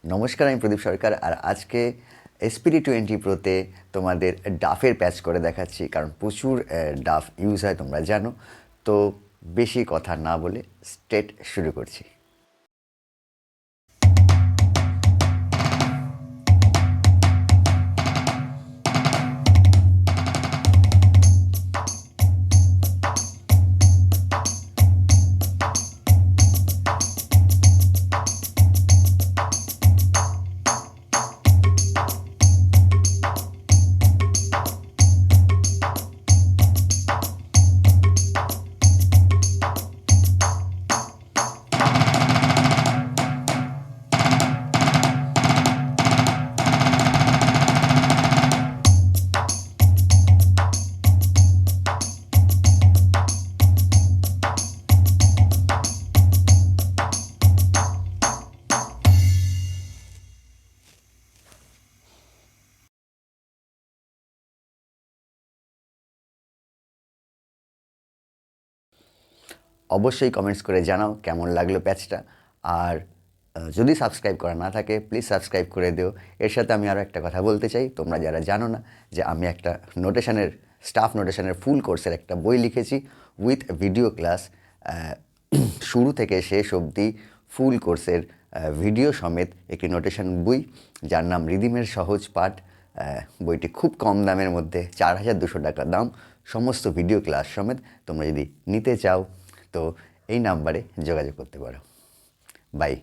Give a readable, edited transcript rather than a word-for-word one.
নমস্কার, আমি প্রদীপ সরকার। আর আজকে এসপিডি 20 প্রোতে তোমাদের ডাফের প্যাচ করে দেখাচ্ছি, কারণ প্রচুর ডাফ ইউজ হয় তোমরা জানো। তো বেশি কথা না বলে স্ট্রেট শুরু করছি। অবশ্যই কমেন্টস করে জানাও কেমন লাগলো প্যাচটা। আর যদি সাবস্ক্রাইব করা না থাকে প্লিজ সাবস্ক্রাইব করে দিও। এর সাথে আমি আরও একটা কথা বলতে চাই, তোমরা যারা জানো না, যে আমি একটা স্টাফ নোটেশনের ফুল কোর্সের একটা বই লিখেছি উইথ ভিডিও ক্লাস, শুরু থেকে শেষ অবধি ফুল কোর্সের ভিডিও সমেত একটি নোটেশন বই, যার নাম রিদিমের সহজ পাঠ। বইটি খুব কম দামের মধ্যে, 4200 টাকা দাম, সমস্ত ভিডিও ক্লাস সমেত। তোমরা যদি নিতে চাও তো এই নাম্বারে যোগাযোগ করতে পারো। বাই।